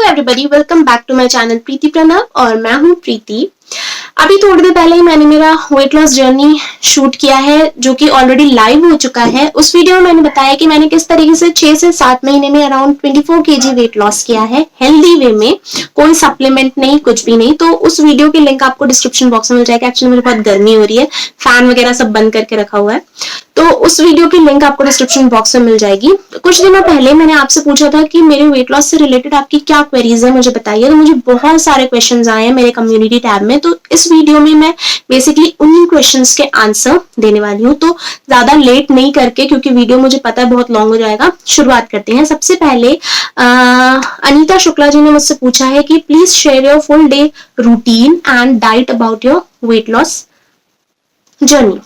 Everybody, welcome back to my channel Preeti Pranav और मैं हूं प्रीति। अभी थोड़ी देर पहले ही मैंने मेरा वेट लॉस जर्नी शूट किया है जो कि ऑलरेडी लाइव हो चुका है। उस वीडियो में मैंने बताया कि मैंने किस तरीके से 6 से 7 महीने में अराउंड 24 kg वेट लॉस किया है हेल्दी वे में, कोई सप्लीमेंट नहीं, कुछ भी नहीं। तो उस वीडियो की लिंक आपको डिस्क्रिप्शन बॉक्स में मिल जाएगा। एक्चुअली मुझे बहुत गर्मी हो रही है, फैन वगैरह सब बंद करके रखा हुआ है, तो उस वीडियो की लिंक आपको डिस्क्रिप्शन बॉक्स में मिल जाएगी। कुछ दिनों पहले मैंने आपसे पूछा था कि मेरे वेट लॉस से रिलेटेड आपकी क्या क्वेरीज है, मुझे बताइए। तो मुझे बहुत सारे क्वेश्चंस आए हैं मेरे कम्युनिटी टैब में, तो इस वीडियो में मैं बेसिकली उन्हीं क्वेश्चंस के आंसर देने वाली हूँ। तो ज्यादा लेट नहीं करके, क्योंकि वीडियो मुझे पता है बहुत लॉन्ग हो जाएगा, शुरुआत करते हैं। सबसे पहले अनीता शुक्ला जी ने मुझसे पूछा है कि please share your full day routine and diet about your weight loss journey.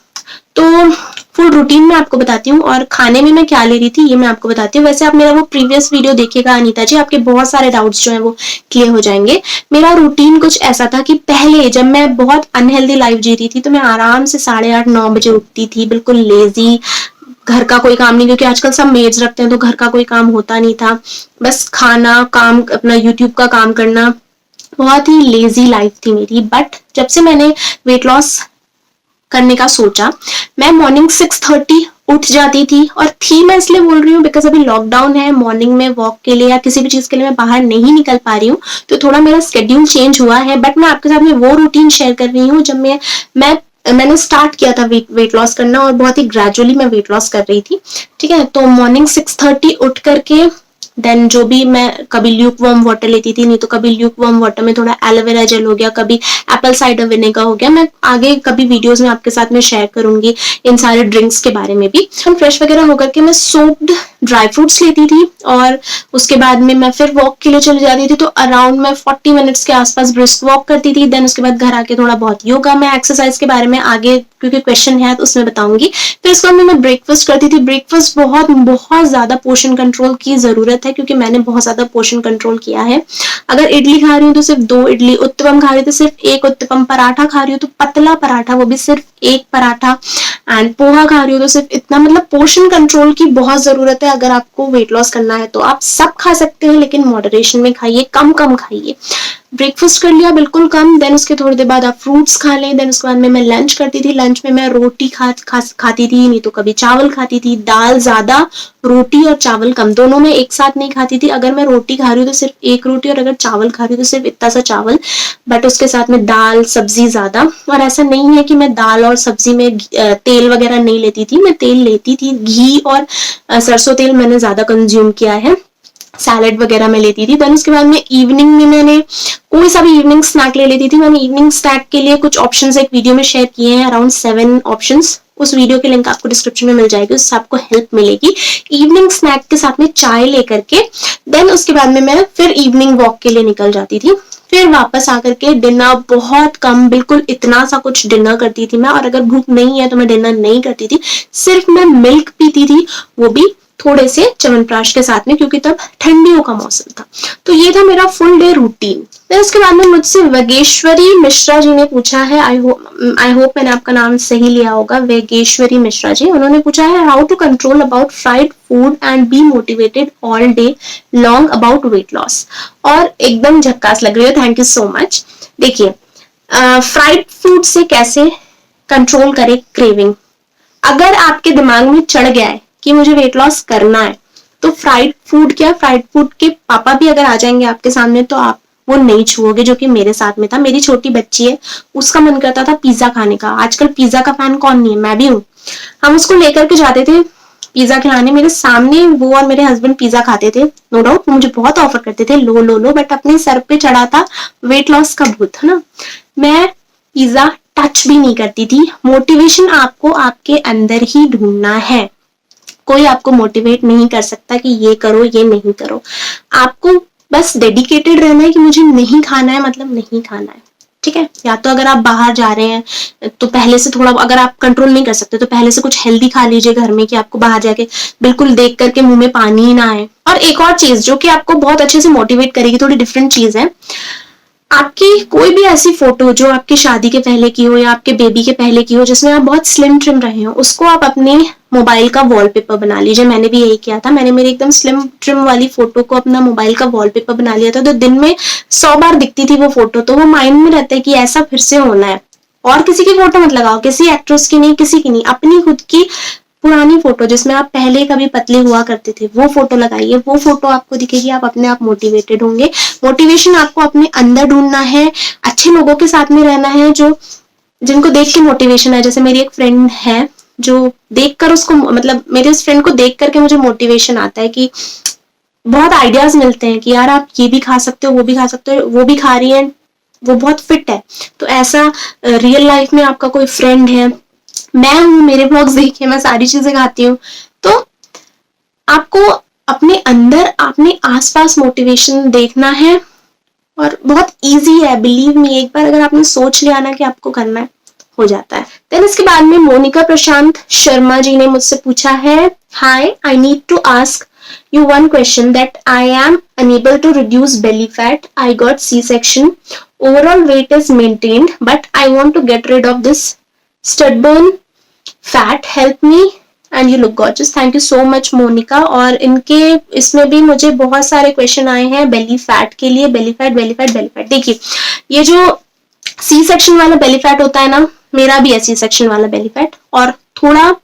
तो फुल रूटीन में आपको बताती हूँ और खाने में मैं क्या ले रही थी ये मैं आपको बताती हूँ। वैसे आप मेरा वो प्रीवियस वीडियो देखिएगा अनीता जी, आपके बहुत सारे डाउट्स जो हैं वो क्लियर हो जाएंगे। मेरा रूटीन कुछ ऐसा था कि पहले जब मैं बहुत अनहेल्दी लाइफ जी रही थी तो मैं आराम से 8:30-9 बजे उठती थी, बिल्कुल लेजी, घर का कोई काम नहीं, क्योंकि आजकल सब मेड्स रखते हैं तो घर का कोई काम होता नहीं था, बस खाना, काम, अपना यूट्यूब का काम करना, बहुत ही लेजी लाइफ थी मेरी। बट जब से मैंने वेट लॉस करने का सोचा, मैं मॉर्निंग 6:30 उठ जाती थी। और थी मैं इसलिए बोल रही हूँ बिकॉज अभी लॉकडाउन है, मॉर्निंग में वॉक के लिए या किसी भी चीज के लिए मैं बाहर नहीं निकल पा रही हूँ, तो थोड़ा मेरा स्केड्यूल चेंज हुआ है। बट मैं आपके साथ में वो रूटीन शेयर कर रही हूँ जब मैंने स्टार्ट किया था वेट लॉस करना, और बहुत ही ग्रेजुअली मैं वेट लॉस कर रही थी। ठीक है, तो मॉर्निंग 6:30 उठ करके देन जो भी मैं कभी ल्यूक वार्म वाटर लेती थी, नहीं तो कभी ल्यूक वार्म वाटर में थोड़ा एलोवेरा जेल हो गया, कभी एप्पल साइडर विनेगर हो गया। मैं आगे कभी वीडियोस में आपके साथ में शेयर करूंगी इन सारे ड्रिंक्स के बारे में भी। फ्रेश वगैरह होकर के मैं सोप्ड ड्राई फ्रूट्स लेती थी और उसके बाद में मैं फिर वॉक के लिए चली जाती थी। तो अराउंड मैं 40 मिनट्स के आसपास ब्रिस्क वॉक करती थी। देन उसके बाद घर आके थोड़ा बहुत योगा, मैं एक्सरसाइज के बारे में आगे क्योंकि क्वेश्चन है तो उसमें बताऊंगी। फिर उसके बाद मैं ब्रेकफास्ट करती थी। ब्रेकफास्ट बहुत बहुत ज्यादा पोर्शन कंट्रोल की जरूरत है, क्योंकि मैंने बहुत ज्यादा पोर्शन कंट्रोल किया है। अगर इडली खा रही हूँ तो सिर्फ 2 इडली, उत्तपम खा रही हूँ तो सिर्फ 1 उत्तपम, पराठा खा रही हूँ तो पतला पराठा, वो भी सिर्फ 1 पराठा, एंड पोहा खा रही हूँ तो सिर्फ इतना। मतलब पोर्शन कंट्रोल की बहुत जरूरत है अगर आपको वेट लॉस करना है। तो आप सब खा सकते हैं लेकिन मॉडरेशन में खाइए, कम कम खाइए। ब्रेकफास्ट कर लिया बिल्कुल कम, देन उसके थोड़ी देर बाद आप फ्रूट्स खा लें। देन उसके बाद में मैं लंच करती थी। लंच में मैं रोटी खाती थी, नहीं तो कभी चावल खाती थी। दाल ज्यादा, रोटी और चावल कम, दोनों में एक साथ नहीं खाती थी। अगर मैं रोटी खा रही हूँ तो सिर्फ 1 रोटी, और अगर चावल खा रही हूँ तो सिर्फ इतना सा चावल, बट उसके साथ में दाल सब्जी ज्यादा। और ऐसा नहीं है कि मैं दाल और सब्जी में तेल वगैरह नहीं लेती थी, मैं तेल लेती थी। घी और सरसों तेल मैंने ज्यादा कंज्यूम किया है। सैलेड वगैरह में लेती थी। देन उसके बाद में इवनिंग में मैंने कोई सा भी इवनिंग स्नैक ले लेती थी। मैंने इवनिंग स्नैक के लिए कुछ ऑप्शंस एक वीडियो में शेयर किए हैं, अराउंड 7 ऑप्शंस। उस वीडियो की लिंक आपको डिस्क्रिप्शन में मिल जाएगी, उससे आपको हेल्प मिलेगी। इवनिंग स्नैक के साथ में चाय लेकर के देन उसके बाद में मैं फिर इवनिंग वॉक के लिए निकल जाती थी। फिर वापस आकर के डिनर बहुत कम, बिल्कुल इतना सा कुछ डिनर करती थी मैं। और अगर भूख नहीं है तो मैं डिनर नहीं करती थी, सिर्फ मैं मिल्क पीती थी, वो भी थोड़े से च्यवनप्राश के साथ में, क्योंकि तब ठंडियों का मौसम था। तो ये था मेरा फुल डे रूटीन। फिर उसके बाद में मुझसे वेगेश्वरी मिश्रा जी ने पूछा है, आई होप मैंने आपका नाम सही लिया होगा, वेगेश्वरी मिश्रा जी। उन्होंने पूछा है how to control about fried food and be motivated all day long about weight loss. और एकदम झक्कास लग रही है, थैंक यू सो मच। देखिए, फ्राइड फूड से कैसे कंट्रोल करें क्रेविंग। अगर आपके दिमाग में चढ़ गया है कि मुझे वेट लॉस करना है, तो फ्राइड फूड क्या, फ्राइड फूड के पापा भी अगर आ जाएंगे आपके सामने तो आप वो नहीं छुओगे, जो कि मेरे साथ में था। मेरी छोटी बच्ची है, उसका मन करता था पिज्जा खाने का। आजकल पिज्जा का फैन कौन नहीं है, मैं भी हूँ। हम उसको लेकर के जाते थे पिज्जा खिलाने, मेरे सामने वो और मेरे हस्बैंड पिज्जा खाते थे। नो डाउट मुझे बहुत ऑफर करते थे, लो लो लो, बट अपने सर पे चढ़ा था वेट लॉस का भूत, है ना। मैं पिज्जा टच भी नहीं करती थी। मोटिवेशन आपको आपके अंदर ही ढूंढना है, कोई आपको मोटिवेट नहीं कर सकता कि ये करो ये नहीं करो। आपको बस डेडिकेटेड रहना है कि मुझे नहीं खाना है, मतलब नहीं खाना है। ठीक है, या तो अगर आप बाहर जा रहे हैं तो पहले से थोड़ा, अगर आप कंट्रोल नहीं कर सकते तो पहले से कुछ हेल्दी खा लीजिए घर में, कि आपको बाहर जाके बिल्कुल देख करके मुंह में पानी ही ना आए। और एक और चीज जो कि आपको बहुत अच्छे से मोटिवेट करेगी, थोड़ी डिफरेंट चीज है, आपकी कोई भी ऐसी फोटो जो आपकी शादी के पहले की हो या आपके बेबी के पहले की हो जिसमें आप बहुत स्लिम ट्रिम रहे हो, उसको आप अपने मोबाइल का वॉलपेपर बना लीजिए। मैंने भी यही किया था, मैंने मेरी एकदम स्लिम ट्रिम वाली फोटो को अपना मोबाइल का वॉलपेपर बना लिया था। तो दिन में 100 बार दिखती थी वो फोटो, तो वो माइंड में रहता है कि ऐसा फिर से होना है। और किसी की फोटो मत लगाओ, किसी एक्ट्रेस की नहीं, किसी की नहीं, अपनी खुद की पुरानी फोटो जिसमें आप पहले कभी पतले हुआ करते थे वो फोटो लगाइए। वो फोटो आपको दिखेगी, आप अपने आप मोटिवेटेड होंगे। मोटिवेशन आपको अपने अंदर ढूंढना है, अच्छे लोगों के साथ में रहना है जो जिनको देख के मोटिवेशन है। जैसे मेरी एक फ्रेंड है जो देखकर उसको, मतलब मेरे उस फ्रेंड को देख करके मुझे मोटिवेशन आता है कि बहुत आइडियाज मिलते हैं कि यार आप ये भी खा सकते हो, वो भी खा सकते हो, वो भी खा रही है, वो बहुत फिट है। तो ऐसा रियल लाइफ में आपका कोई फ्रेंड है, मैं हूँ, मेरे ब्लॉग्स देखिए, मैं सारी चीजें खाती हूँ। तो आपको अपने अंदर, अपने आसपास मोटिवेशन देखना है और बहुत इजी है, बिलीव मी। एक बार अगर आपने सोच लिया ना कि आपको करना है, हो जाता है। देन इसके बाद में मोनिका प्रशांत शर्मा जी ने मुझसे पूछा है, hi, I need to ask you one question that I am unable to reduce belly fat. I got C-section. Overall weight is maintained, but I want to get rid of this stubborn fat. Help me and you look gorgeous. Thank you so much Monika. और इनके इसमें भी मुझे बहुत सारे question आए हैं belly fat के लिए। Belly fat, belly fat, belly fat. देखिए, ये जो सी सेक्शन वाला बेली फैट होता है ना, मेरा भी है सी सेक्शन वाला बेली फैट, और थोड़ा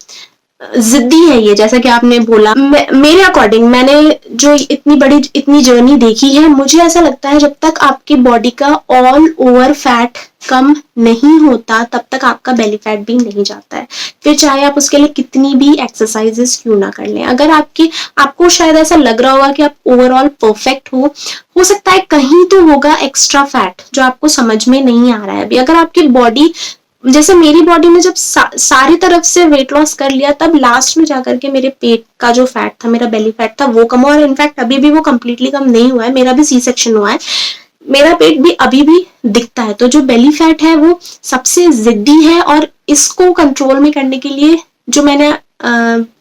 जिद्दी है ये, जैसा कि आपने बोला। मेरे अकॉर्डिंग, मैंने जो इतनी जर्नी देखी है, मुझे ऐसा लगता है जब तक आपकी बॉडी का ऑल ओवर फैट कम नहीं होता तब तक आपका बेली फैट भी नहीं जाता है। फिर चाहे आप उसके लिए कितनी भी एक्सरसाइजेस क्यों ना कर लें। अगर आपको शायद ऐसा लग रहा होगा कि आप ओवरऑल परफेक्ट हो सकता है कहीं तो होगा एक्स्ट्रा फैट जो आपको समझ में नहीं आ रहा है अभी। अगर आपकी बॉडी, जैसे मेरी बॉडी ने जब सारी तरफ से वेट लॉस कर लिया, तब लास्ट में जाकर के मेरे पेट का जो फैट था, मेरा बेली फैट था, वो कम हुआ। और इनफैक्ट अभी भी वो कंप्लीटली कम नहीं हुआ है, मेरा भी सी सेक्शन हुआ है, मेरा पेट भी अभी भी दिखता है। तो जो बेली फैट है वो सबसे जिद्दी है, और इसको कंट्रोल में करने के लिए जो मैंने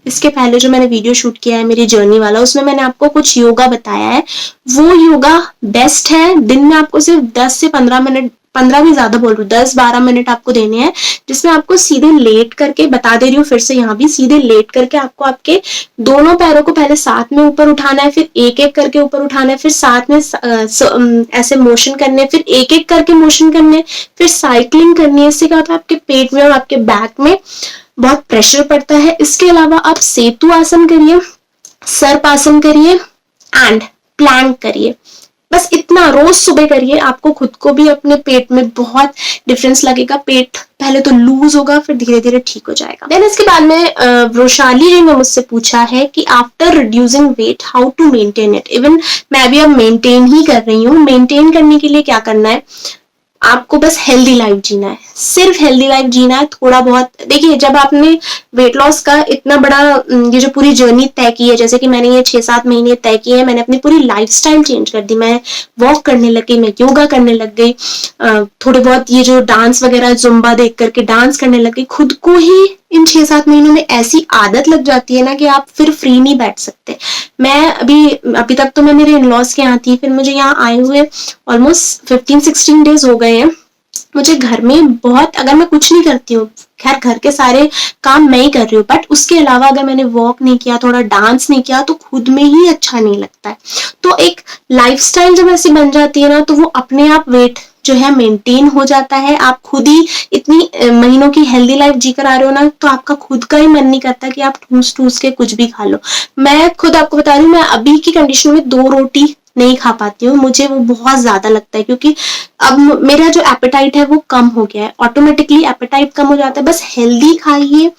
इसके पहले जो मैंने वीडियो शूट किया है मेरी जर्नी वाला, उसमें मैंने आपको कुछ योगा बताया है। वो योगा बेस्ट है। दिन में आपको सिर्फ 10 से 15 मिनट, 15 भी ज्यादा बोल रही हूँ, 10-12 मिनट आपको देने हैं, जिसमें आपको सीधे लेट करके, बता दे रही हूँ फिर से, यहाँ भी सीधे लेट करके आपको आपके दोनों पैरों को पहले साथ में ऊपर उठाना है, फिर एक एक करके ऊपर उठाना है, फिर साथ में ऐसे मोशन करने, फिर एक एक करके मोशन करने, फिर साइकिलिंग करनी है। इससे क्या होता है, आपके पेट में और आपके बैक में बहुत प्रेशर पड़ता है। इसके अलावा आप सेतु आसन करिए, सर्पासन करिए एंड प्लैंक करिए। बस इतना रोज सुबह करिए, आपको खुद को भी अपने पेट में बहुत डिफरेंस लगेगा। पेट पहले तो लूज होगा, फिर धीरे धीरे ठीक हो जाएगा। देन इसके बाद में वृशाली जी ने मुझसे पूछा है कि after reducing weight how to maintain it. Even मैं भी अब मेंटेन ही कर रही हूँ। मेंटेन करने के लिए क्या करना है, आपको बस हेल्दी लाइफ जीना है, सिर्फ हेल्दी लाइफ जीना है। थोड़ा बहुत देखिए, जब आपने वेट लॉस का इतना बड़ा ये जो पूरी जर्नी तय की है, जैसे कि मैंने ये 6-7 महीने तय किए हैं, मैंने अपनी पूरी लाइफस्टाइल चेंज कर दी। मैं वॉक करने लग गई, मैं योगा करने लग गई, थोड़े बहुत ये जो डांस वगैरह जुम्बा देख करके डांस करने लग गई। खुद को ही इन 6-7 महीनों में ऐसी आदत लग जाती है ना कि आप फिर फ्री नहीं बैठ सकते। मैं अभी तक तो मैं मेरे इन-लॉज के यहाँ थी, फिर मुझे यहाँ आए हुए ऑलमोस्ट 15-16 डेज हो गए हैं। मुझे घर में बहुत, अगर मैं कुछ नहीं करती हूँ, खैर घर के सारे काम मैं ही कर रही हूँ, बट उसके अलावा अगर मैंने वॉक नहीं किया, थोड़ा डांस नहीं किया, तो खुद में ही अच्छा नहीं लगता है। तो एक लाइफस्टाइल जब ऐसी बन जाती है ना, तो वो अपने आप वेट जो है मेंटेन हो जाता है। आप खुद ही इतनी महीनों की हेल्दी लाइफ जीकर आ रहे हो ना, तो आपका खुद का ही मन नहीं करता कि आप ठूस ठूस के कुछ भी खा लो। मैं खुद आपको बता रही हूँ, मैं अभी की कंडीशन में 2 रोटी नहीं खा पाती हूँ, मुझे वो बहुत ज्यादा लगता है, क्योंकि अब मेरा जो एपेटाइट है वो कम हो गया है। ऑटोमेटिकली एपेटाइट कम हो जाता है। बस हेल्दी खाइए,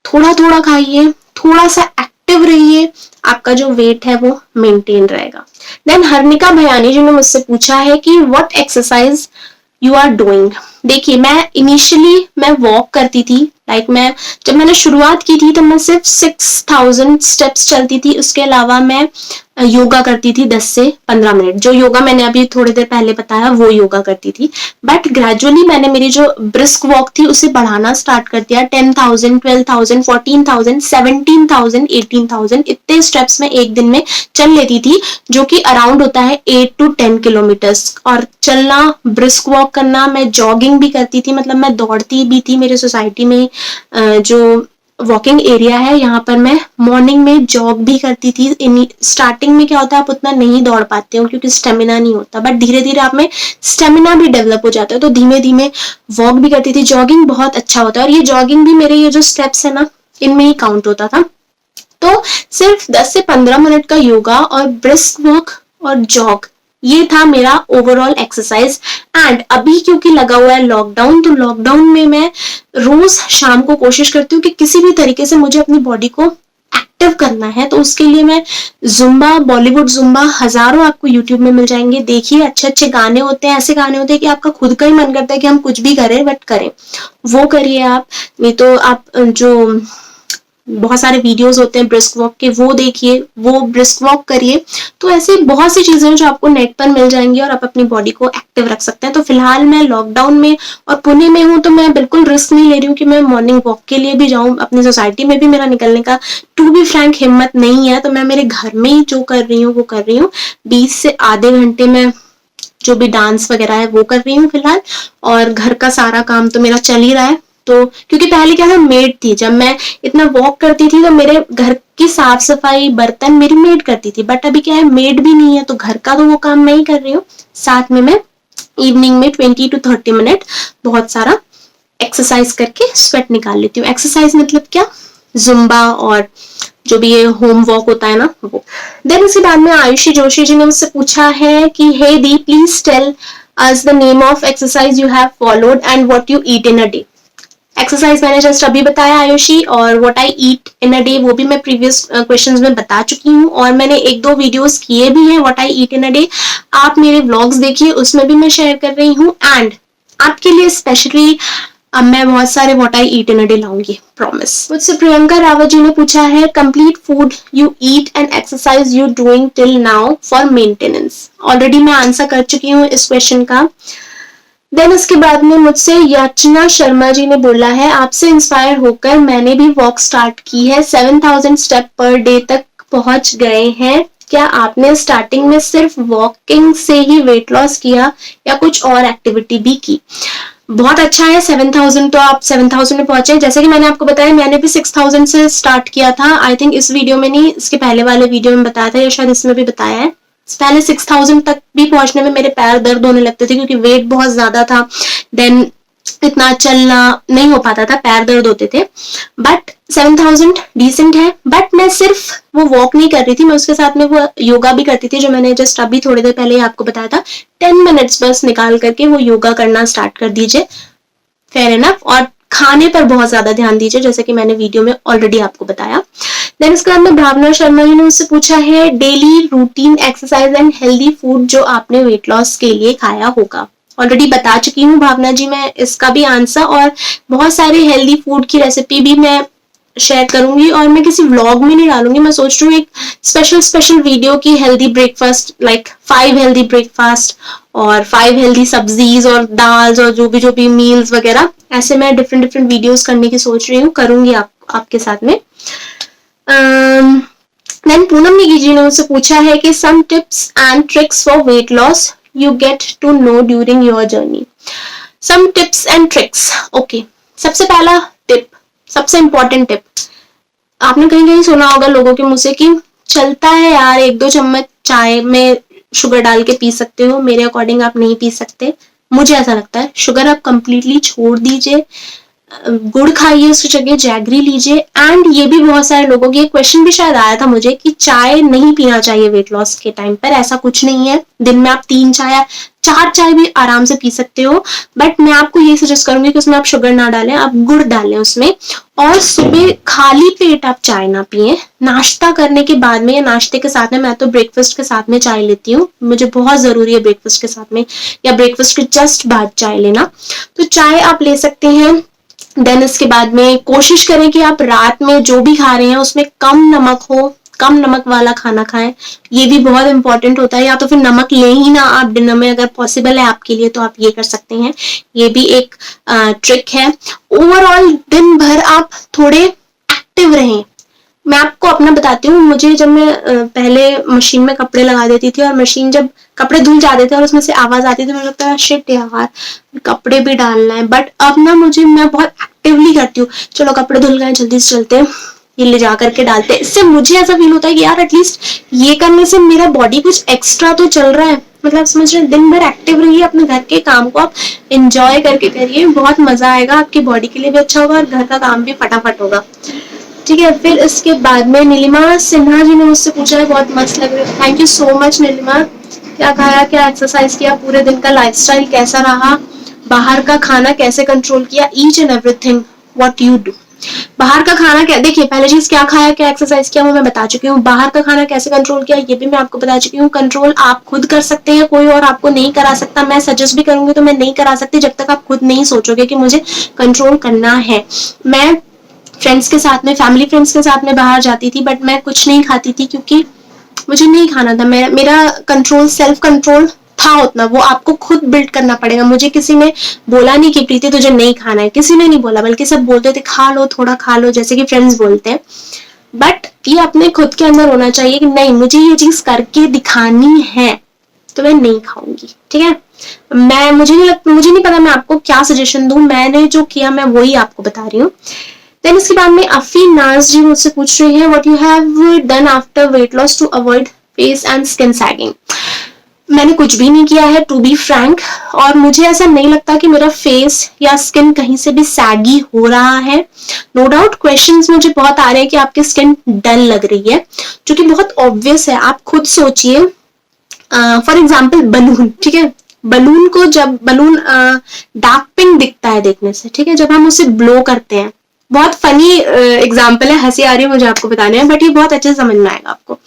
थोड़ा थोड़ा खाइए, थोड़ा सा एक्टिव रहिए, आपका जो वेट है वो मेंटेन रहेगा। देन हर्निका भयानी जी ने मुझसे पूछा है कि what exercise you are doing. देखिए, मैं वॉक करती थी, जब मैंने शुरुआत की थी तो मैं सिर्फ 6000 स्टेप्स चलती थी। उसके अलावा मैं योगा करती थी 10 से 15 मिनट। जो योगा मैंने अभी थोड़ी देर पहले बताया वो योगा करती थी, बट ग्रेजुअली मैंने मेरी जो ब्रिस्क वॉक थी उसे बढ़ाना स्टार्ट कर दिया। 10,000, 12,000, 14,000, 17,000, 18,000 इतने स्टेप्स में एक दिन में चल लेती थी, जो कि अराउंड होता है 8 to 10 किलोमीटर्स। और चलना, ब्रिस्क वॉक करना, मैं जॉगिंग भी करती थी, मतलब मैं दौड़ती भी थी। मेरे सोसाइटी में जो वॉकिंग एरिया है यहाँ पर मैं मॉर्निंग में जॉग भी करती थी। स्टार्टिंग में क्या होता है, आप उतना नहीं दौड़ पाते हो क्योंकि स्टेमिना नहीं होता, बट धीरे धीरे आप में स्टेमिना भी डेवलप हो जाता है, तो धीमे धीमे वॉक भी करती थी। जॉगिंग बहुत अच्छा होता है, और ये जॉगिंग भी मेरे ये जो स्टेप्स है ना, इनमें ही काउंट होता था। तो सिर्फ 10 से 15 मिनट का योगा और ब्रिस्क वॉक और जॉग, ये था मेरा ओवरऑल एक्सरसाइज। एंड अभी क्योंकि लगा हुआ है लॉकडाउन, तो लॉकडाउन में मैं रोज शाम को कोशिश करती हूँ कि किसी भी तरीके से मुझे अपनी बॉडी को एक्टिव करना है, तो उसके लिए मैं जुम्बा, बॉलीवुड जुम्बा हजारों आपको यूट्यूब में मिल जाएंगे। देखिए, अच्छे अच्छे गाने होते हैं, ऐसे गाने होते हैं कि आपका खुद का ही मन करता है कि हम कुछ भी करें, बट करें, वो करिए आप। नहीं तो आप जो बहुत सारे वीडियोस होते हैं ब्रिस्क वॉक के, वो देखिए, वो ब्रिस्क वॉक करिए। तो ऐसी बहुत सी चीजें जो आपको नेट पर मिल जाएंगी और आप अपनी बॉडी को एक्टिव रख सकते हैं। तो फिलहाल मैं लॉकडाउन में और पुणे में हूँ, तो मैं बिल्कुल रिस्क नहीं ले रही हूँ कि मैं मॉर्निंग वॉक के लिए भी जाऊँ। अपनी सोसाइटी में भी मेरा निकलने का टू बी फ्रैंक हिम्मत नहीं है, तो मैं मेरे घर में ही जो कर रही हूँ वो कर रही हूँ। 20 से आधे घंटे में जो भी डांस वगैरह है वो कर रही हूँ फिलहाल, और घर का सारा काम तो मेरा चल ही रहा है। तो क्योंकि पहले क्या था, मेड थी, जब मैं इतना वॉक करती थी तो मेरे घर की साफ सफाई, बर्तन मेरी मेड करती थी, बट अभी क्या है, मेड भी नहीं है, तो घर का तो वो काम मैं ही कर रही हूँ। साथ में मैं इवनिंग में 20 to 30 मिनट बहुत सारा एक्सरसाइज करके स्वेट निकाल लेती हूँ। एक्सरसाइज मतलब क्या, जुम्बा और जो भी ये होम वॉक होता है ना, वो। देन उसके बाद में आयुषी जोशी जी ने मुझसे पूछा है कि हे दी, please tell us the name of exercise you have followed and what you eat in a day. Exercise मैंने जस्ट अभी बताया आयुषी, और what I eat in a day वो भी मैं प्रीवियस क्वेश्चंस में बता चुकी हूँ, और मैंने 1-2 वीडियोस किए भी हैं what I eat in a day. आप मेरे व्लॉग्स देखिए, उसमें भी मैं शेयर कर रही हूँ। एंड आपके लिए स्पेशली अब मैं बहुत सारे what I eat in a day लाऊंगी, प्रॉमिस। मुझसे प्रियंका रावत जी ने पूछा है, complete food you eat and exercise you doing till now for maintenance. Already मैं आंसर कर चुकी हूँ इस क्वेश्चन का। देन उसके बाद में मुझसे याचना शर्मा जी ने बोला है, आपसे इंस्पायर होकर मैंने भी वॉक स्टार्ट की है, 7,000 स्टेप पर डे तक पहुंच गए हैं। क्या आपने स्टार्टिंग में सिर्फ वॉकिंग से ही वेट लॉस किया या कुछ और एक्टिविटी भी की? बहुत अच्छा है, 7,000 तो आप 7,000 में पहुंचे। जैसे कि मैंने आपको बताया, मैंने भी 6,000 से स्टार्ट किया था। आई थिंक इस वीडियो में नहीं, इसके पहले वाले वीडियो में बताया था, या शायद इसमें भी बताया है। पहले 6,000 तक भी पहुंचने में मेरे पैर दर्द होने लगते थे क्योंकि वेट बहुत ज्यादा था। देन इतना चलना नहीं हो पाता था, पैर दर्द होते थे। बट 7,000 डिसेंट है। बट मैं सिर्फ वो वॉक नहीं कर रही थी, मैं उसके साथ में वो योगा भी करती थी, जो मैंने जस्ट अभी थोड़ी देर पहले आपको बताया था। 10 मिनट्स बस निकाल करके वो योगा करना स्टार्ट कर दीजिए, फेयर इनफ। और खाने पर बहुत ज्यादा ध्यान दीजिए, जैसे कि मैंने वीडियो में ऑलरेडी आपको बताया। देन इसके बाद में भावना शर्मा जी ने मुझसे पूछा है, daily routine exercise and healthy food जो आपने वेट लॉस के लिए खाया होगा। ऑलरेडी बता चुकी हूँ भावना जी मैं इसका भी आंसर, और बहुत सारे हेल्दी फूड की रेसिपी भी मैं शेयर करूंगी, और मैं किसी व्लॉग में नहीं डालूंगी। मैं सोच रही हूँ एक स्पेशल वीडियो की healthy breakfast, like 5 healthy breakfast और 5 हेल्दी सब्जीज और दाल्स और जो भी मील्स वगैरह, ऐसे मैं डिफरेंट वीडियोस करने की सोच रही हूँ, करूंगी आपके साथ में। देन पूनम निगी जी ने मुझसे पूछा है कि some tips and tricks for weight loss you get to know during your journey. Some tips and tricks, okay. सबसे पहला टिप, सबसे इंपॉर्टेंट टिप, आपने कहीं सुना होगा लोगों के मुंह से कि चलता है यार, 1-2 चम्मच चाय में शुगर डाल के पी सकते हो। मेरे अकॉर्डिंग आप नहीं पी सकते। मुझे ऐसा लगता है शुगर आप कंप्लीटली छोड़ दीजिए, गुड़ खाइए, उसकी जगह जैगरी लीजिए। एंड ये भी बहुत सारे लोगों की, एक क्वेश्चन भी शायद आया था मुझे कि चाय नहीं पीना चाहिए वेट लॉस के टाइम पर। ऐसा कुछ नहीं है, दिन में आप 3 चाय 4 चाय भी आराम से पी सकते हो। बट मैं आपको ये सजेस्ट करूंगी कि उसमें आप शुगर ना डालें, आप गुड़ डालें उसमें। और सुबह खाली पेट आप चाय ना पिए, नाश्ता करने के बाद में या नाश्ते के साथ में। मैं तो ब्रेकफास्ट के साथ में चाय लेती हूँ, मुझे बहुत जरूरी है ब्रेकफास्ट के साथ में, या ब्रेकफास्ट के जस्ट बाद चाय लेना। तो चाय आप ले सकते हैं। देन इसके बाद में कोशिश करें कि आप रात में जो भी खा रहे हैं उसमें कम नमक हो, कम नमक वाला खाना खाएं, ये भी बहुत इंपॉर्टेंट होता है। या तो फिर नमक ले ही ना आप डिनर में, अगर पॉसिबल है आपके लिए तो आप ये कर सकते हैं, ये भी एक ट्रिक है। ओवरऑल दिन भर आप थोड़े एक्टिव रहें। मैं आपको अपना बताती हूँ, मुझे जब मैं पहले मशीन में कपड़े लगा देती थी और मशीन जब कपड़े धुल जाते थे और उसमें से आवाज आती थी, मुझे लगता है शिट यार कपड़े भी डालना है। बट अब ना मैं बहुत एक्टिवली करती हूँ, चलो कपड़े धुल गए जल्दी से चलते हैं, ये ले जा करके डालते हैं। इससे मुझे ऐसा फील होता है कि यार एटलीस्ट ये करने से मेरा बॉडी कुछ एक्स्ट्रा तो चल रहा है। मतलब समझ रहे, दिन भर एक्टिव रहिए, अपने घर के काम को आप एंजॉय करके करिए, बहुत मजा आएगा, आपकी बॉडी के लिए भी अच्छा होगा और घर का काम भी फटाफट होगा। ठीक है, फिर इसके बाद में नीलिमा सिन्हा जी ने मुझसे पूछा है, बहुत मस्त लग रहा है, thank you so much Neelima. क्या खाया, क्या एक्सरसाइज किया, पूरे दिन का लाइफस्टाइल कैसा रहा, बाहर का खाना कैसे कंट्रोल किया, each and everything what you do. बाहर का खाना क्या, देखिए पहले चीज क्या खाया क्या एक्सरसाइज किया वो मैं बता चुकी हूँ। बाहर का खाना कैसे कंट्रोल किया ये भी मैं आपको बता चुकी हूँ। कंट्रोल आप खुद कर सकते हैं, कोई और आपको नहीं करा सकता। मैं सजेस्ट भी करूंगी तो मैं नहीं करा सकती जब तक आप खुद नहीं सोचोगे कि मुझे कंट्रोल करना है। मैं फ्रेंड्स के साथ में, फैमिली फ्रेंड्स के साथ में बाहर जाती थी, बट मैं कुछ नहीं खाती थी क्योंकि मुझे नहीं खाना था। मेरा कंट्रोल, सेल्फ कंट्रोल था उतना, वो आपको खुद बिल्ड करना पड़ेगा। मुझे किसी ने बोला नहीं कि प्रीति तुझे नहीं खाना है, किसी ने नहीं बोला, बल्कि सब बोलते थे खा लो, थोड़ा खा लो, जैसे कि फ्रेंड्स बोलते हैं। बट ये अपने खुद के अंदर होना चाहिए कि नहीं मुझे ये चीज करके दिखानी है तो मैं नहीं खाऊंगी। ठीक है, मुझे नहीं पता मैं आपको क्या सजेशन दूं, मैंने जो किया मैं वही आपको बता रही हूँ। देन इसके बाद में अफी नाज जी मुझसे पूछ रही है, what you have done after weight loss to avoid face and skin sagging. मैंने कुछ भी नहीं किया है टू बी फ्रैंक, और मुझे ऐसा नहीं लगता कि मेरा फेस या स्किन कहीं से भी सैगी हो रहा है। नो डाउट क्वेश्चंस मुझे बहुत आ रहे हैं कि आपकी स्किन डल लग रही है, जो कि बहुत ऑब्वियस है। आप खुद सोचिए, फॉर एग्जाम्पल बलून, ठीक है, बलून को जब बलून डार्क पिंक दिखता है देखने से, ठीक है, जब हम उसे ब्लो करते हैं, बहुत फनी एग्जाम्पल है, हंसी आ रही है मुझे आपको बताने में, बट ये बहुत अच्छे से समझ में आएगा आपको।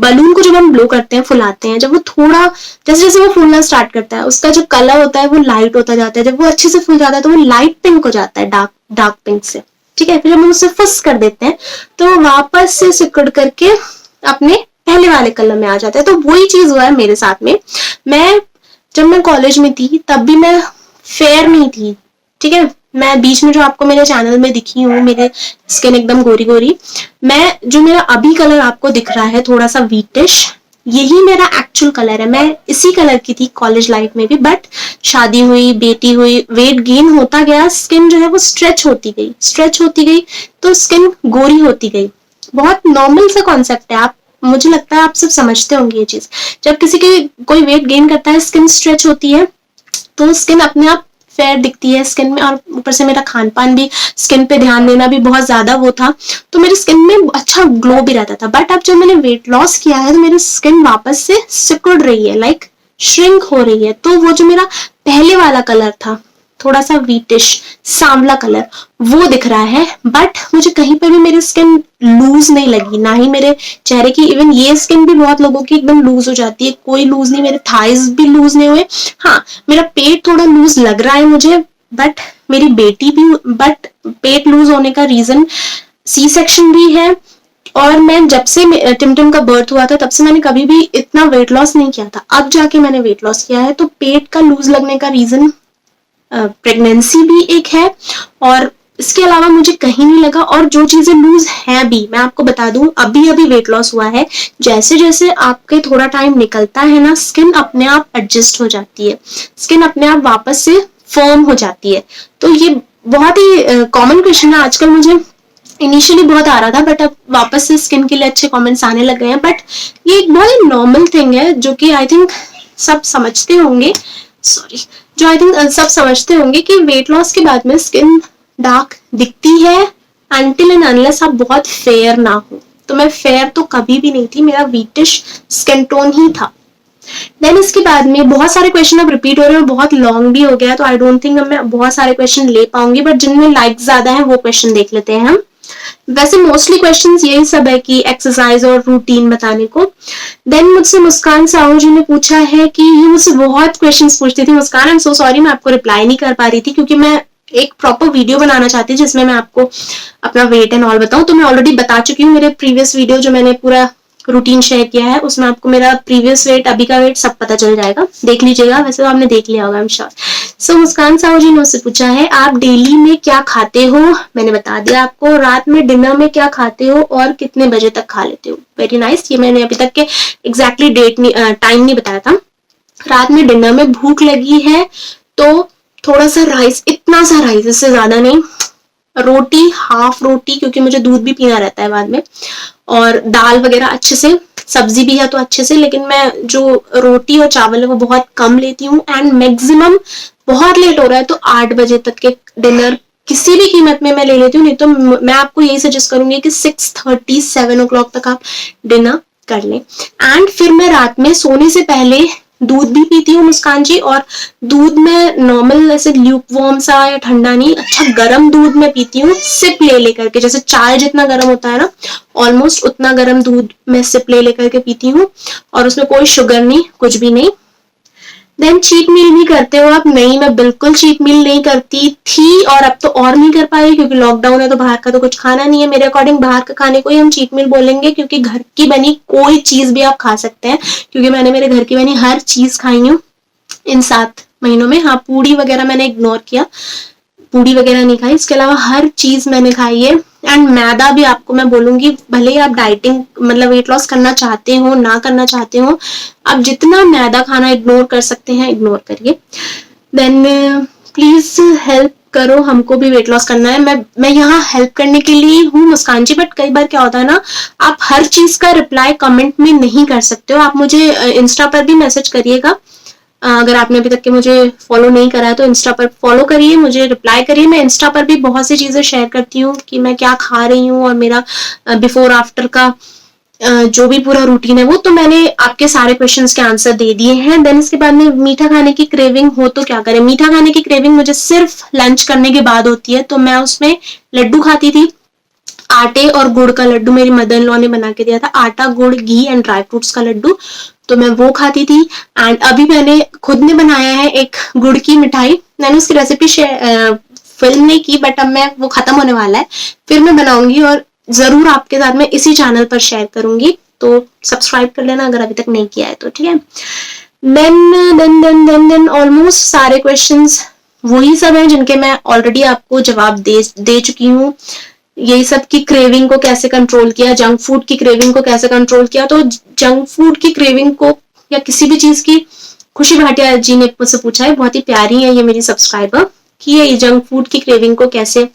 बलून को जब हम ब्लो करते हैं, फुलाते हैं, जब वो थोड़ा जैसे जैसे वो फूलना स्टार्ट करता है, उसका जो कलर होता है वो लाइट होता जाता है। जब वो अच्छे से फूल जाता है तो वो लाइट पिंक हो जाता है, डार्क पिंक से। ठीक है, फिर जब हम उसे फुस कर देते हैं तो वापस से सिकुड़ करके अपने पहले वाले कलर में आ जाता है। तो वही चीज हुआ है मेरे साथ में। जब मैं कॉलेज में थी तब भी मैं फेयर नहीं थी। ठीक है, मैं बीच में जो आपको मेरे चैनल में दिखी हूँ, मेरे स्किन एकदम गोरी गोरी, जो मेरा अभी कलर आपको दिख रहा है थोड़ा सा वीटिश, यही मेरा एक्चुअल कलर है। मैं इसी कलर की थी कॉलेज लाइफ में भी, बट शादी हुई, बेटी हुई, वेट गेन होता गया, स्किन जो है वो स्ट्रेच होती गई तो स्किन गोरी होती गई। बहुत नॉर्मल सा कॉन्सेप्ट है, मुझे लगता है आप सब समझते होंगे ये चीज। जब किसी की कोई वेट गेन करता है, स्किन स्ट्रेच होती है तो स्किन अपने आप फेयर दिखती है स्किन में, और ऊपर से मेरा खान पान भी, स्किन पे ध्यान देना भी बहुत ज्यादा वो था, तो मेरी स्किन में अच्छा ग्लो भी रहता था। बट अब जब मैंने वेट लॉस किया है तो मेरी स्किन वापस से सिकुड़ रही है, लाइक श्रिंक हो रही है। तो वो जो मेरा पहले वाला कलर था, थोड़ा सा वीटिश सांवला कलर, वो दिख रहा है। बट मुझे कहीं पर भी मेरी स्किन लूज नहीं लगी, ना ही मेरे चेहरे की। इवन ये स्किन भी बहुत लोगों की एकदम लूज हो जाती है, कोई लूज नहीं, मेरे थाइज भी लूज नहीं हुए। हाँ, मेरा पेट थोड़ा लूज लग रहा है मुझे, बट मेरी बेटी भी, बट पेट लूज होने का रीजन सी सेक्शन भी है। और मैं जब से टिमटिम का बर्थ हुआ था तब से मैंने कभी भी इतना वेट लॉस नहीं किया था। अब जाके मैंने वेट लॉस किया है, तो पेट का लूज लगने का रीजन प्रेगनेंसी भी एक है, और इसके अलावा मुझे कहीं नहीं लगा। और जो चीजें लूज है भी, मैं आपको बता दूं, अभी वेट लॉस हुआ है, जैसे जैसे आपके थोड़ा टाइम निकलता है ना, स्किन अपने आप एडजस्ट हो जाती है, स्किन अपने आप वापस से फर्म हो जाती है। तो ये बहुत ही कॉमन क्वेश्चन है आजकल, मुझे इनिशियली बहुत आ रहा था, बट अब वापस से स्किन के लिए अच्छे कमेंट्स आने लग गए हैं। बट ये एक बहुत ही नॉर्मल थिंग है, जो कि आई थिंक सब समझते होंगे, सब समझते होंगे कि वेट लॉस के बाद में स्किन डार्क दिखती है, अनटिल एंड अनलेस आप बहुत फेयर ना हो। तो मैं फेयर तो कभी भी नहीं थी, मेरा वीटिश स्किन टोन ही था। देन इसके बाद में बहुत सारे क्वेश्चन अब रिपीट हो रहे हैं, बहुत लॉन्ग भी हो गया, तो आई डोंट थिंक मैं बहुत सारे क्वेश्चन ले पाऊंगी, बट जिनमें लाइक ज्यादा है वो क्वेश्चन देख लेते हैं हम। वैसे मोस्टली क्वेश्चंस यही सब है कि एक्सरसाइज और रूटीन बताने को। देन मुझसे मुस्कान साहू जी ने पूछा है कि ये मुझसे बहुत क्वेश्चंस पूछती थी। मुस्कान, आई एम सो सॉरी, मैं आपको रिप्लाई नहीं कर पा रही थी क्योंकि मैं एक प्रॉपर वीडियो बनाना चाहती हूँ जिसमें मैं आपको अपना वेट एंड ऑल बताऊं। तो मैं ऑलरेडी बता चुकी हूँ मेरे प्रीवियस वीडियो जो मैंने पूरा रूटीन शेयर किया है, उसमें आपको मेरा प्रीवियस वेट, अभी का वेट सब पता चल जाएगा, देख लीजिएगा। वैसे तो आपने देख लिया होगा, आई एम श्योर। सो मुस्कान साहू जी ने उससे पूछा है, आप डेली में क्या खाते हो? मैंने बता दिया आपको। रात में डिनर में क्या खाते हो और कितने बजे तक खा लेते हो? Very nice. ये मैंने अभी तक के एग्जैक्टली टाइम नहीं बताया था। रात में डिनर में भूख लगी है तो थोड़ा सा राइस, इतना सा राइस, इससे ज्यादा नहीं, रोटी, हाफ रोटी, क्योंकि मुझे दूध भी पीना रहता है बाद में, और दाल वगैरह अच्छे से, सब्जी भी है तो अच्छे से, लेकिन मैं जो रोटी और चावल है वो बहुत कम लेती हूँ। एंड मैक्सिमम बहुत लेट हो रहा है तो 8 बजे तक के डिनर किसी भी कीमत में मैं ले लेती हूँ। नहीं तो मैं आपको यही सजेस्ट करूंगी कि 6:30 7 o'clock तक आप डिनर कर लें। एंड फिर मैं रात में सोने से पहले दूध भी पीती हूँ मुस्कान जी, और दूध में नॉर्मल ऐसे ल्यूक वार्म सा या ठंडा नहीं, अच्छा गर्म दूध में पीती हूँ, सिप ले लेकर के। जैसे चाय जितना गर्म होता है ना, ऑलमोस्ट उतना गर्म दूध मैं सिप ले लेकर के पीती हूँ, और उसमें कोई शुगर नहीं, कुछ भी नहीं। देन चीट मील भी करते हो आप? नहीं, मैं बिल्कुल चीट मील नहीं करती थी, और अब तो और नहीं कर पाई क्योंकि लॉकडाउन है तो बाहर का तो कुछ खाना नहीं है। मेरे अकॉर्डिंग बाहर का खाने को ही हम चीट मील बोलेंगे, क्योंकि घर की बनी कोई चीज भी आप खा सकते हैं, क्योंकि मैंने मेरे घर की बनी हर चीज खाई हूँ इन 7 महीनों में। हाँ, पूड़ी वगैरह मैंने इग्नोर किया, पूड़ी वगैरह नहीं खाई, इसके अलावा हर चीज मैंने खाई है। एंड मैदा भी आपको मैं बोलूंगी, भले ही आप डाइटिंग मतलब वेट लॉस करना चाहते हो, ना करना चाहते हो, आप जितना मैदा खाना इग्नोर कर सकते हैं इग्नोर करिए। देन प्लीज हेल्प करो, हमको भी वेट लॉस करना है। मैं यहाँ हेल्प करने के लिए हूँ मुस्कान जी, बट कई बार क्या होता है ना, आप हर चीज का रिप्लाई कमेंट में नहीं कर सकते हो। आप मुझे इंस्टा पर भी मैसेज करिएगा, अगर आपने अभी तक के मुझे फॉलो नहीं करा है तो इंस्टा पर फॉलो करिए, मुझे रिप्लाई करिए। मैं इंस्टा पर भी बहुत सी चीजें शेयर करती हूँ कि मैं क्या खा रही हूँ, और मेरा बिफोर आफ्टर का जो भी पूरा रूटीन है वो तो मैंने आपके सारे क्वेश्चंस के आंसर दे दिए हैं। देन इसके बाद में मीठा खाने की क्रेविंग हो तो क्या करें? मीठा खाने की क्रेविंग मुझे सिर्फ लंच करने के बाद होती है, तो मैं उसमें लड्डू खाती थी। आटे और गुड़ का लड्डू मेरी मदर इन लॉ ने बना के दिया था, आटा, गुड़, घी एंड ड्राई फ्रूट्स का लड्डू, तो मैं वो खाती थी। एंड अभी मैंने खुद ने बनाया है एक गुड़ की मिठाई, मैंने उसकी रेसिपी फिल्म नहीं की, बट अब मैं वो खत्म होने वाला है, फिर मैं बनाऊंगी और जरूर आपके साथ में इसी चैनल पर शेयर करूंगी, तो सब्सक्राइब कर लेना अगर अभी तक नहीं किया है तो, ठीक है। देन ऑलमोस्ट सारे क्वेश्चंस वही सब हैं जिनके मैं ऑलरेडी आपको जवाब दे चुकी हूँ। यही सब की क्रेविंग को कैसे कंट्रोल किया, जंक फूड की क्रेविंग को कैसे कंट्रोल किया। तो जंक फूड की क्रेविंग को या किसी भी चीज की, खुशी भाटिया जी ने मुझसे पूछा है, बहुत ही प्यारी है ये मेरी सब्सक्राइबर, कि ये जंक फूड की क्रेविंग को कैसे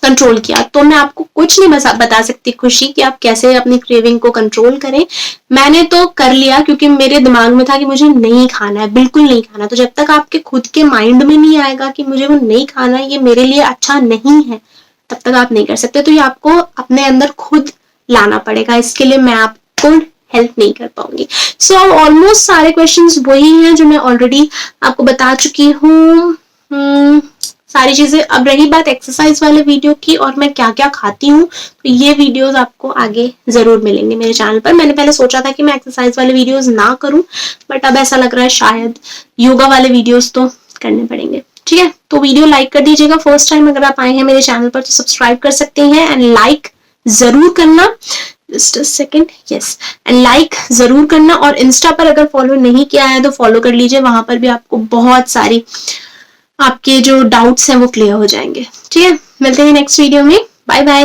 कंट्रोल किया। तो मैं आपको कुछ नहीं बता सकती खुशी कि आप कैसे अपनी क्रेविंग को कंट्रोल करें। मैंने तो कर लिया क्योंकि मेरे दिमाग में था कि मुझे नहीं खाना है, बिल्कुल नहीं खाना। तो जब तक आपके खुद के माइंड में नहीं आएगा कि मुझे वो नहीं खाना है, ये मेरे लिए अच्छा नहीं है, तब तक आप नहीं कर सकते। तो ये आपको अपने अंदर खुद लाना पड़ेगा, इसके लिए मैं आपको हेल्प नहीं कर पाऊंगी। सो ऑलमोस्ट सारे क्वेश्चंस वही हैं जो मैं ऑलरेडी आपको बता चुकी हूँ, सारी चीजें। अब रही बात एक्सरसाइज वाले वीडियो की और मैं क्या क्या खाती हूँ, तो ये वीडियोस आपको आगे जरूर मिलेंगे मेरे चैनल पर। मैंने पहले सोचा था कि मैं एक्सरसाइज वाले वीडियोस ना करूं, बट अब ऐसा लग रहा है शायद योगा वाले वीडियोस तो करने पड़ेंगे, ठीक है। तो वीडियो लाइक कर दीजिएगा, फर्स्ट टाइम अगर आप आए हैं मेरे चैनल पर तो सब्सक्राइब कर सकते हैं, एंड लाइक जरूर करना, just a second, yes, and like जरूर करना। और इंस्टा पर अगर फॉलो नहीं किया है तो फॉलो कर लीजिए, वहां पर भी आपको बहुत सारी आपके जो डाउट्स हैं वो क्लियर हो जाएंगे, ठीक है। मिलते हैं नेक्स्ट वीडियो में, बाय बाय।